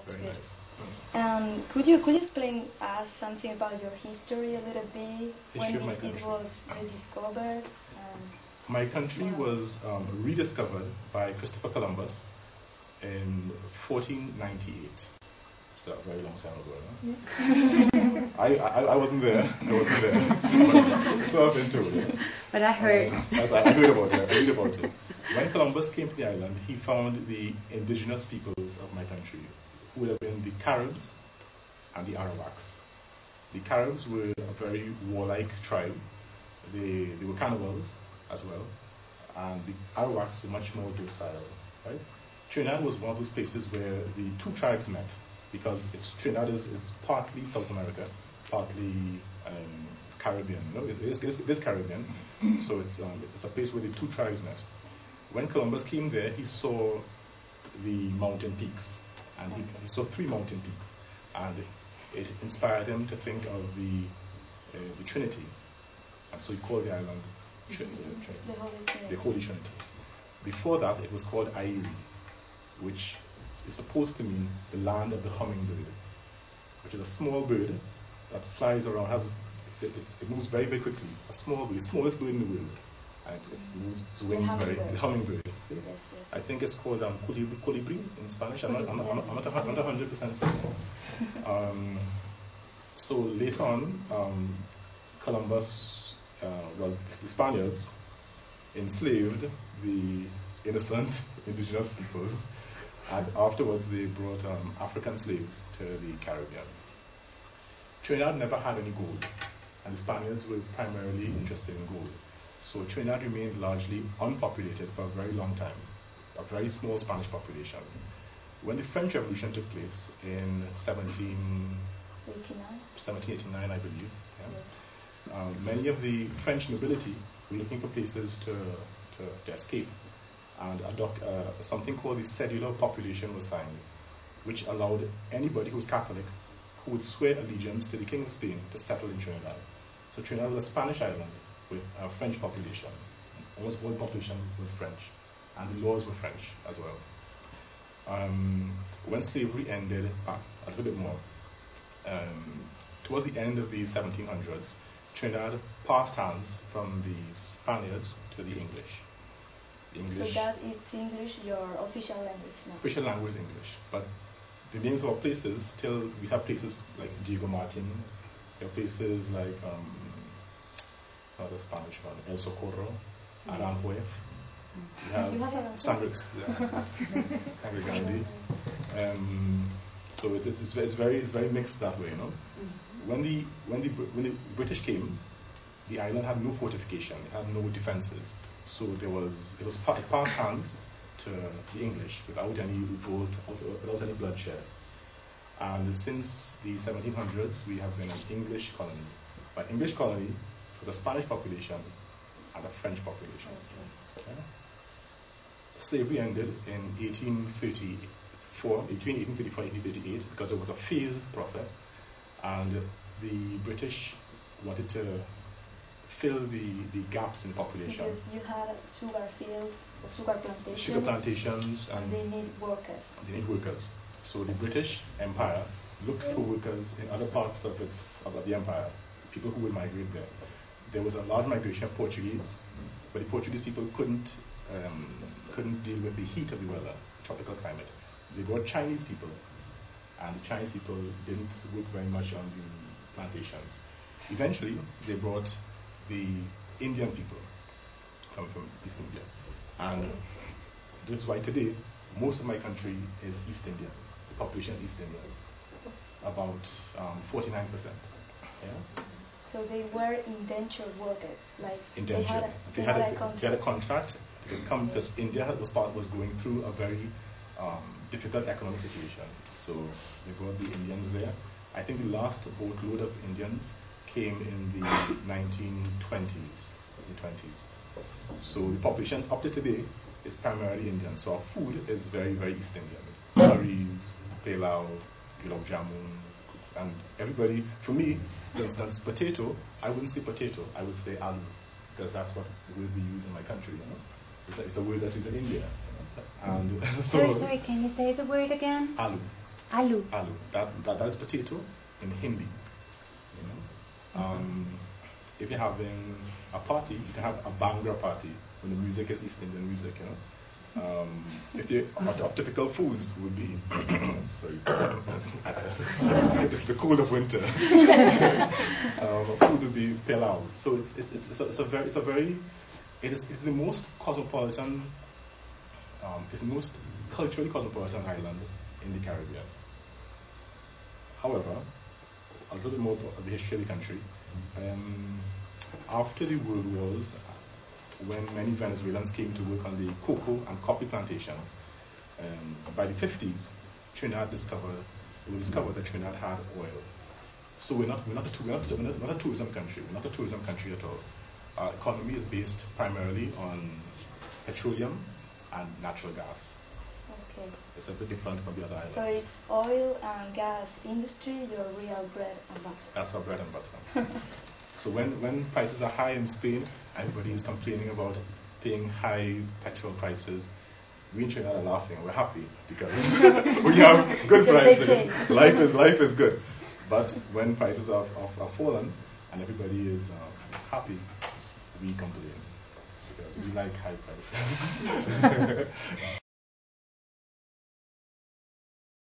That's very good. nice. Could you explain us something about your history a little bit? History of my When it country. was rediscovered? My country was rediscovered by Christopher Columbus in 1498. So a very long time ago. No? I wasn't there. I wasn't there. So I've been told. Yeah? But I heard. I heard about it. I read about it. When Columbus came to the island, he found the indigenous peoples of my country, who would have been the Caribs and the Arawaks. The Caribs were a very warlike tribe. They were cannibals as well, and the Arawaks were much more docile. Right? Trinidad was one of those places where the two tribes met, because Trinidad is partly South America, partly Caribbean. No, it is Caribbean, so it's a place where the two tribes met. When Columbus came there, he saw the mountain peaks, and he saw 3 mountain peaks, and it inspired him to think of the Trinity, and so he called the island the Holy Trinity. Before that, it was called Airi, which is supposed to mean the land of the hummingbird, which is a small bird that flies around, it moves very, very quickly. A small bird, the smallest bird in the world, and it moves its wings the hummingbird. See? Yes, yes. I think it's called colibri in Spanish. I'm not 100% certain. So later on, Columbus, the Spaniards enslaved the innocent indigenous peoples, and afterwards they brought African slaves to the Caribbean. Trinidad never had any gold, and the Spaniards were primarily interested in gold. So Trinidad remained largely unpopulated for a very long time, a very small Spanish population. When the French Revolution took place in 1789, I believe, yeah, many of the French nobility were looking for places to escape, and something called the Cedular Population was signed, which allowed anybody who was Catholic who would swear allegiance to the King of Spain to settle in Trinidad. So Trinidad was a Spanish island with a French population. Almost all the population was French, and the laws were French as well. When slavery ended, a little bit more, towards the end of the 1700s, Trinidad passed hands from the Spaniards to the English. So that it's English, your official language now? Official language is English, but the names of our places, still, we have places like Diego Martin, there are places like, another Spanish one, El Socorro, Aranjuez. You have Sangre Grande. So it's very mixed that way, you know. When the British came, the island had no fortification, it had no defenses. So it passed hands to the English without any revolt, without any bloodshed. And since the 1700s, we have been an English colony. By English colony, with a Spanish population and a French population. Okay. Slavery ended in 1838, because it was a phased process, and the British wanted to fill the gaps in the population. Because you had sugar fields, sugar plantations. And they need workers. They need workers. So the British Empire looked for workers in other parts of the empire, people who would migrate there. There was a large migration of Portuguese, but the Portuguese people couldn't deal with the heat of the weather, tropical climate. They brought Chinese people, and the Chinese people didn't work very much on the plantations. Eventually, they brought the Indian people from East India, and this is why today most of my country is East Indian. The population is East Indian, about 49%. Yeah. So they were indentured workers, like indentured. They had a contract. They come because India was going through a very difficult economic situation. So they brought the Indians there. I think the last boatload of Indians came in the 1920s. So the population up to today is primarily Indian. So our food is very, very East Indian. Curries, pilau, gulab jamun, and everybody, for me, for instance, potato, I wouldn't say potato, I would say aloo, because that's what the word we use in my country. You know? It's a word that is in India. You know? And so sorry, can you say the word again? Aloo. Aloo. Aloo. That is potato in Hindi. You know? If you're having a party, you can have a Bhangra party when the music is East Indian music, you know. If you of typical foods would be sorry, it's the cold of winter. Food would be pilau. So it's the most cosmopolitan, it's the most culturally cosmopolitan island in the Caribbean. However, a little bit more of the history of the country. After the World Wars, when many Venezuelans came to work on the cocoa and coffee plantations, by the 50s, it was discovered that Trinidad had oil. So we're not a tourism country. We're not a tourism country at all. Our economy is based primarily on petroleum and natural gas. Okay. It's a bit different from the other islands. So it's oil and gas industry, your real bread and butter. That's our bread and butter. So when prices are high in Spain, everybody is complaining about paying high petrol prices. We in Trinidad are laughing. We're happy because we have good prices. Life is good. But when prices are fallen and everybody is happy, we complain because we like high prices.